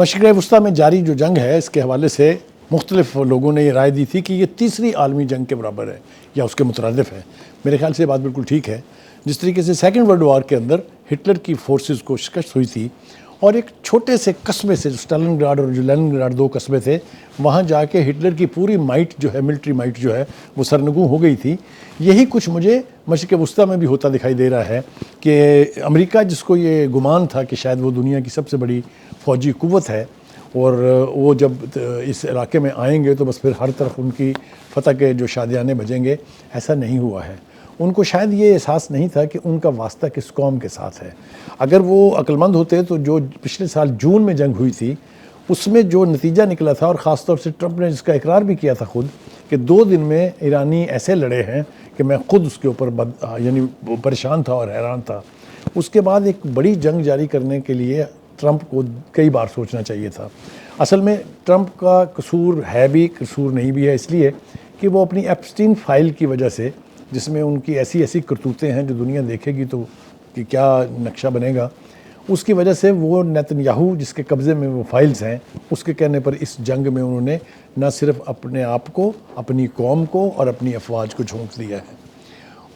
مشرق وسطیٰ میں جاری جو جنگ ہے، اس کے حوالے سے مختلف لوگوں نے یہ رائے دی تھی کہ یہ تیسری عالمی جنگ کے برابر ہے یا اس کے مترادف ہے۔ میرے خیال سے یہ بات بالکل ٹھیک ہے۔ جس طریقے سے سیکنڈ ورلڈ وار کے اندر ہٹلر کی فورسز کو شکست ہوئی تھی اور ایک چھوٹے سے قصبے سے، اسٹالن گراڈ اور جو لینن گراڈ 2 قصبے تھے، وہاں جا کے ہٹلر کی پوری مائٹ جو ہے، ملٹری مائٹ جو ہے، وہ سرنگوں ہو گئی تھی۔ یہی کچھ مجھے مشرق وسطیٰ میں بھی ہوتا دکھائی دے رہا ہے کہ امریکہ، جس کو یہ گمان تھا کہ شاید وہ دنیا کی سب سے بڑی فوجی قوت ہے اور وہ جب اس علاقے میں آئیں گے تو بس پھر ہر طرف ان کی فتح کے جو شادیانے بجیں گے، ایسا نہیں ہوا ہے۔ ان کو شاید یہ احساس نہیں تھا کہ ان کا واسطہ کس قوم کے ساتھ ہے۔ اگر وہ عقل مند ہوتے تو جو پچھلے سال جون میں جنگ ہوئی تھی، اس میں جو نتیجہ نکلا تھا، اور خاص طور سے ٹرمپ نے جس کا اقرار بھی کیا تھا خود، کہ 2 دن میں ایرانی ایسے لڑے ہیں کہ میں خود اس کے اوپر یعنی پریشان تھا اور حیران تھا۔ اس کے بعد ایک بڑی جنگ جاری کرنے کے لیے ٹرمپ کو کئی بار سوچنا چاہیے تھا۔ اصل میں ٹرمپ کا قصور ہے بھی، قصور نہیں بھی ہے، اس لیے کہ وہ اپنی ایپسٹین فائل کی وجہ سے، جس میں ان کی ایسی کرتوتیں ہیں جو دنیا دیکھے گی تو کہ کیا نقشہ بنے گا، اس کی وجہ سے وہ نیتن یاہو، جس کے قبضے میں وہ فائلز ہیں، اس کے کہنے پر اس جنگ میں انہوں نے نہ صرف اپنے آپ کو، اپنی قوم کو اور اپنی افواج کو جھونک دیا ہے۔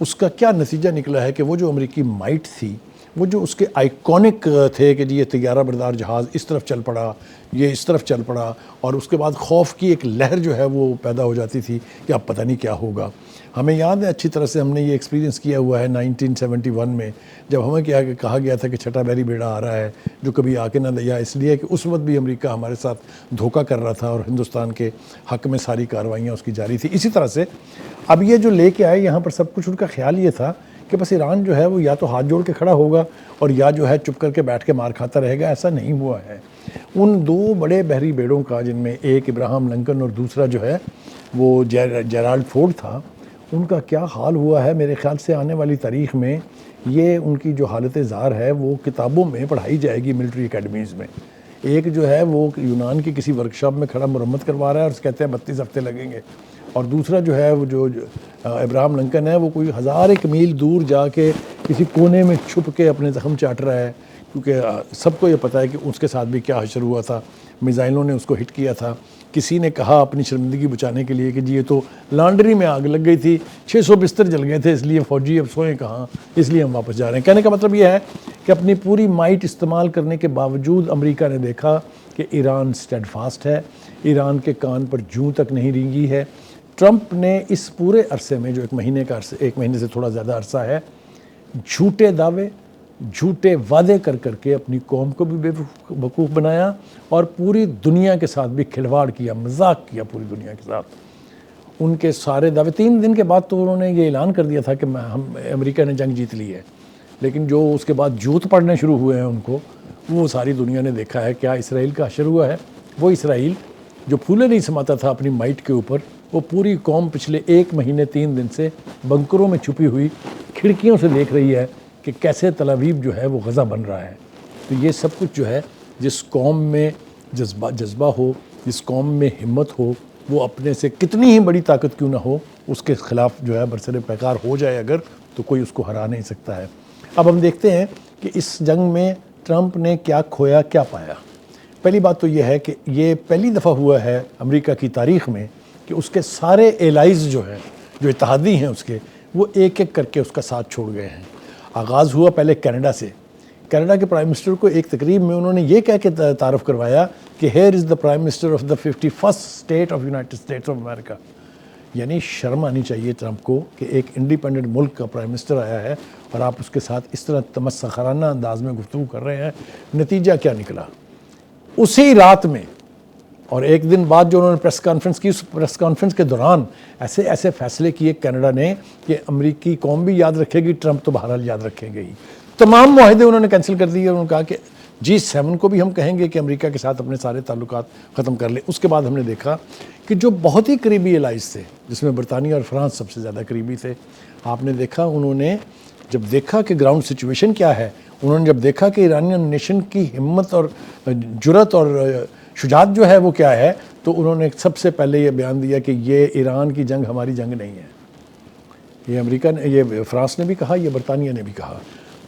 اس کا کیا نتیجہ نکلا ہے کہ وہ جو امریکی مائٹ تھی، وہ جو اس کے آئیکونک تھے کہ جی یہ طیارہ بردار جہاز اس طرف چل پڑا، یہ اس طرف چل پڑا، اور اس کے بعد خوف کی ایک لہر جو ہے وہ پیدا ہو جاتی تھی کہ اب پتہ نہیں کیا ہوگا۔ ہمیں یاد ہے اچھی طرح سے، ہم نے یہ ایکسپیرینس کیا ہوا ہے 1971 میں، جب ہمیں کہا گیا تھا کہ چھٹا بیری بیڑا آ رہا ہے جو کبھی آ کے نہ دیا، اس لیے کہ اس وقت بھی امریکہ ہمارے ساتھ دھوکہ کر رہا تھا اور ہندوستان کے حق میں ساری کارروائیاں اس کی جاری تھی۔ اسی طرح سے اب یہ جو لے کے آئے یہاں پر سب کچھ، ان کا خیال یہ تھا کہ بس ایران جو ہے وہ یا تو ہاتھ جوڑ کے کھڑا ہوگا اور یا جو ہے چپ کر کے بیٹھ کے مار کھاتا رہے گا۔ ایسا نہیں ہوا ہے۔ ان 2 بڑے بحری بیڑوں کا، جن میں ایک ابراہم لنکن اور دوسرا جو ہے وہ جیرالڈ فورڈ تھا، ان کا کیا حال ہوا ہے، میرے خیال سے آنے والی تاریخ میں یہ ان کی جو حالت زار ہے وہ کتابوں میں پڑھائی جائے گی، ملٹری اکیڈمیز میں۔ ایک جو ہے وہ یونان کی کسی ورکشاپ میں کھڑا مرمت کروا رہا ہے اور کہتے ہیں 32 ہفتے لگیں گے، اور دوسرا جو ہے وہ جو ابراہم لنکن ہے وہ کوئی 1000 میل دور جا کے کسی کونے میں چھپ کے اپنے زخم چاٹ رہا ہے، کیونکہ سب کو یہ پتہ ہے کہ اس کے ساتھ بھی کیا حشر ہوا تھا۔ میزائلوں نے اس کو ہٹ کیا تھا۔ کسی نے کہا اپنی شرمندگی بچانے کے لیے کہ جی یہ تو لانڈری میں آگ لگ گئی تھی، 600 بستر جل گئے تھے، اس لیے فوجی اب سوئیں کہاں، اس لیے ہم واپس جا رہے ہیں۔ کہنے کا مطلب یہ ہے کہ اپنی پوری مائٹ استعمال کرنے کے باوجود امریکہ نے دیکھا کہ ایران اسٹیڈ فاسٹ ہے، ایران کے کان پر جوں تک نہیں رینگی ہے۔ ٹرمپ نے اس پورے عرصے میں جو 1 مہینے سے تھوڑا زیادہ عرصہ ہے، جھوٹے دعوے، جھوٹے وعدے کر کے اپنی قوم کو بھی بے وقوف بنایا اور پوری دنیا کے ساتھ بھی کھلواڑ کیا، مذاق کیا پوری دنیا کے ساتھ۔ ان کے سارے دعوے، 3 دن کے بعد تو انہوں نے یہ اعلان کر دیا تھا کہ امریکہ نے جنگ جیت لی ہے، لیکن جو اس کے بعد جوت پڑنے شروع ہوئے ہیں ان کو، وہ ساری دنیا نے دیکھا ہے۔ کیا اسرائیل کا حشر ہوا ہے؟ وہ اسرائیل جو پھولے نہیں سماتا تھا اپنی مائٹ کے اوپر، وہ پوری قوم پچھلے 1 مہینے 3 دن سے بنکروں میں چھپی ہوئی کھڑکیوں سے دیکھ رہی ہے کہ کیسے تل ابیب جو ہے وہ غزہ بن رہا ہے۔ تو یہ سب کچھ جو ہے، جس قوم میں جذبہ ہو، جس قوم میں ہمت ہو، وہ اپنے سے کتنی ہی بڑی طاقت کیوں نہ ہو، اس کے خلاف جو ہے برسر پیکار ہو جائے اگر، تو کوئی اس کو ہرا نہیں سکتا ہے۔ اب ہم دیکھتے ہیں کہ اس جنگ میں ٹرمپ نے کیا کھویا، کیا پایا۔ پہلی بات تو یہ ہے کہ یہ پہلی دفعہ ہوا ہے امریکہ کی تاریخ میں کہ اس کے سارے ایلائز جو ہیں، جو اتحادی ہیں اس کے، وہ ایک ایک کر کے اس کا ساتھ چھوڑ گئے ہیں۔ آغاز ہوا پہلے کینیڈا سے۔ کینیڈا کے پرائم منسٹر کو ایک تقریب میں انہوں نے یہ کہہ کے تعارف کروایا کہ here is the prime minister of the 51st state of United States of America. یعنی شرم آنی چاہیے ٹرمپ کو کہ ایک انڈیپینڈنٹ ملک کا پرائم منسٹر آیا ہے اور آپ اس کے ساتھ اس طرح تمسخرانہ انداز میں گفتگو کر رہے ہیں۔ نتیجہ کیا نکلا؟ اسی رات میں اور 1 دن بعد جو انہوں نے پریس کانفرنس کی، اس پریس کانفرنس کے دوران ایسے فیصلے کیے کینیڈا نے کہ امریکی قوم بھی یاد رکھے گی، ٹرمپ تو بہرحال یاد رکھیں گے ہی۔ تمام معاہدے انہوں نے کینسل کر دیے۔ انہوں نے کہا کہ G7 کو بھی ہم کہیں گے کہ امریکہ کے ساتھ اپنے سارے تعلقات ختم کر لیں۔ اس کے بعد ہم نے دیکھا کہ جو بہت ہی قریبی الائز تھے، جس میں برطانیہ اور فرانس سب سے زیادہ قریبی تھے، آپ نے دیکھا انہوں نے جب دیکھا کہ گراؤنڈ سچویشن کیا ہے، انہوں نے جب دیکھا کہ ایرانین نیشن کی ہمت اور جرأت اور شجاعت جو ہے وہ کیا ہے، تو انہوں نے سب سے پہلے یہ بیان دیا کہ یہ ایران کی جنگ ہماری جنگ نہیں ہے۔ یہ فرانس نے بھی کہا، یہ برطانیہ نے بھی کہا۔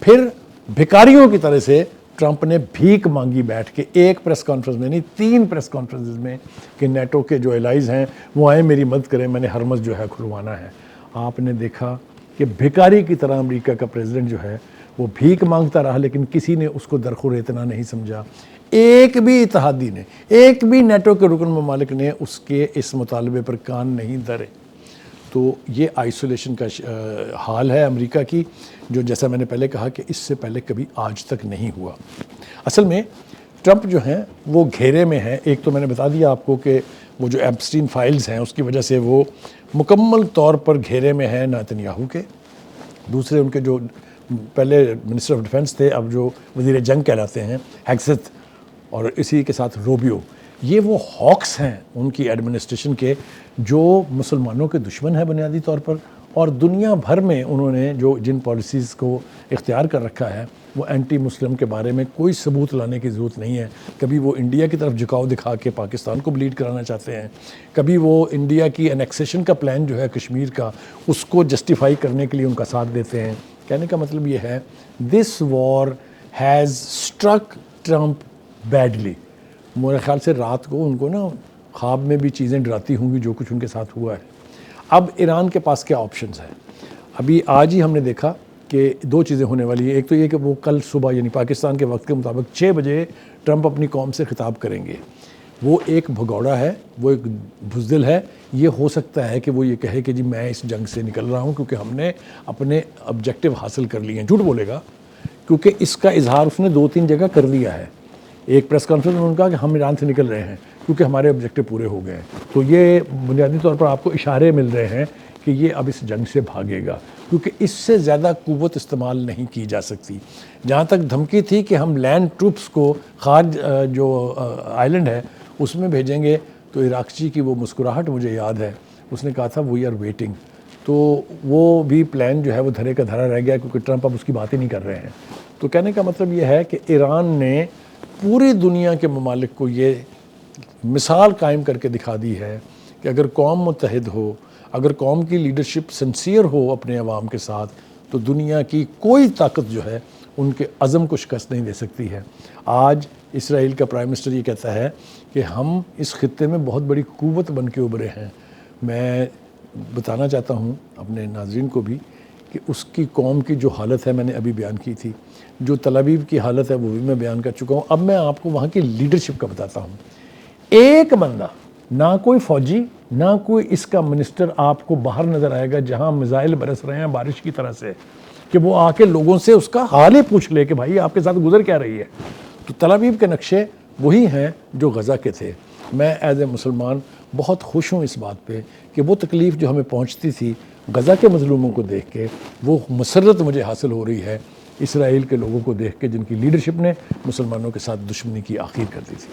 پھر بھکاریوں کی طرح سے ٹرمپ نے بھیک مانگی بیٹھ کے، ایک پریس کانفرنس میں نہیں 3 پریس کانفرنسز میں، کہ نیٹو کے جو الائز ہیں وہ آئیں میری مدد کریں، میں نے ہرمز جو ہے کھلوانا ہے۔ آپ نے دیکھا کہ بھکاری کی طرح امریکہ کا پریزیڈنٹ جو ہے وہ بھیک مانگتا رہا، لیکن کسی نے اس کو درخور اتنا نہیں سمجھا، ایک بھی اتحادی نے، ایک بھی نیٹو کے رکن ممالک نے اس کے اس مطالبے پر کان نہیں دھرے۔ تو یہ آئسولیشن کا حال ہے امریکہ کی، جو جیسا میں نے پہلے کہا کہ اس سے پہلے کبھی آج تک نہیں ہوا۔ اصل میں ٹرمپ جو ہیں وہ گھیرے میں ہیں۔ ایک تو میں نے بتا دیا آپ کو کہ وہ جو ایپسٹین فائلز ہیں اس کی وجہ سے وہ مکمل طور پر گھیرے میں ہیں نیتنیاہو کے۔ دوسرے ان کے جو پہلے منسٹر آف ڈیفنس تھے، اب جو وزیر جنگ کہلاتے ہیں، ہیگزت، اور اسی کے ساتھ روبیو، یہ وہ ہاکس ہیں ان کی ایڈمنسٹریشن کے جو مسلمانوں کے دشمن ہیں بنیادی طور پر، اور دنیا بھر میں انہوں نے جن پالیسیز کو اختیار کر رکھا ہے وہ اینٹی مسلم کے بارے میں کوئی ثبوت لانے کی ضرورت نہیں ہے۔ کبھی وہ انڈیا کی طرف جھکاؤ دکھا کے پاکستان کو بلیڈ کرانا چاہتے ہیں، کبھی وہ انڈیا کی انیکسیشن کا پلان جو ہے کشمیر کا، اس کو جسٹیفائی کرنے کے لیے ان کا ساتھ دیتے ہیں۔ کہنے کا مطلب یہ ہے this war has struck Trump badly. میرے خیال سے رات کو ان کو نا خواب میں بھی چیزیں ڈراتی ہوں گی جو کچھ ان کے ساتھ ہوا ہے۔ اب ایران کے پاس کیا آپشنز ہیں؟ ابھی آج ہی ہم نے دیکھا کہ 2 چیزیں ہونے والی ہیں۔ ایک تو یہ کہ وہ کل صبح یعنی پاکستان کے وقت کے مطابق 6 بجے ٹرمپ اپنی قوم سے خطاب کریں گے۔ وہ ایک بھگوڑا ہے، وہ ایک بزدل ہے۔ یہ ہو سکتا ہے کہ وہ یہ کہے کہ جی میں اس جنگ سے نکل رہا ہوں کیونکہ ہم نے اپنے آبجیکٹیو حاصل کر لیے ہیں۔ جھوٹ بولے گا کیونکہ اس کا اظہار اس نے 2-3 جگہ کر لیا ہے۔ ایک پریس کانفرنس میں انہوں نے کہا کہ ہم ایران سے نکل رہے ہیں کیونکہ ہمارے آبجیکٹیو پورے ہو گئے ہیں۔ تو یہ بنیادی طور پر آپ کو اشارے مل رہے ہیں کہ یہ اب اس جنگ سے بھاگے گا کیونکہ اس سے زیادہ قوت استعمال نہیں کی جا سکتی۔ جہاں تک دھمکی تھی کہ ہم لینڈ ٹروپس کو خارج جو آئلینڈ ہے اس میں بھیجیں گے، تو عراقچی کی وہ مسکراہٹ مجھے یاد ہے، اس نے کہا تھا وی آر ویٹنگ۔ تو وہ بھی پلان جو ہے وہ دھرے کا دھرا رہ گیا کیونکہ ٹرمپ اب اس کی بات ہی نہیں کر رہے ہیں۔ تو کہنے کا مطلب یہ ہے کہ ایران نے پوری دنیا کے ممالک کو یہ مثال قائم کر کے دکھا دی ہے کہ اگر قوم متحد ہو، اگر قوم کی لیڈرشپ سنسیئر ہو اپنے عوام کے ساتھ، تو دنیا کی کوئی طاقت جو ہے ان کے عزم کو شکست نہیں دے سکتی ہے۔ آج اسرائیل کا پرائم منسٹر یہ کہتا ہے کہ ہم اس خطے میں بہت بڑی قوت بن کے ابھرے ہیں۔ میں بتانا چاہتا ہوں اپنے ناظرین کو بھی کہ اس کی قوم کی جو حالت ہے میں نے ابھی بیان کی تھی، جو تل ابیب کی حالت ہے وہ بھی میں بیان کر چکا ہوں۔ اب میں آپ کو وہاں کی لیڈرشپ کا بتاتا ہوں۔ ایک بندہ، نہ کوئی فوجی نہ کوئی اس کا منسٹر آپ کو باہر نظر آئے گا جہاں میزائل برس رہے ہیں بارش کی طرح سے، کہ وہ آ کے لوگوں سے اس کا حال ہی پوچھ لے کہ بھائی آپ کے ساتھ گزر کیا رہی ہے۔ تو تل ابیب کے نقشے وہی ہیں جو غزہ کے تھے۔ میں ایز اے مسلمان بہت خوش ہوں اس بات پہ کہ وہ تکلیف جو ہمیں پہنچتی تھی غزہ کے مظلوموں کو دیکھ کے، وہ مسرت مجھے حاصل ہو رہی ہے اسرائیل کے لوگوں کو دیکھ کے جن کی لیڈرشپ نے مسلمانوں کے ساتھ دشمنی کی آخیر کر دی تھی۔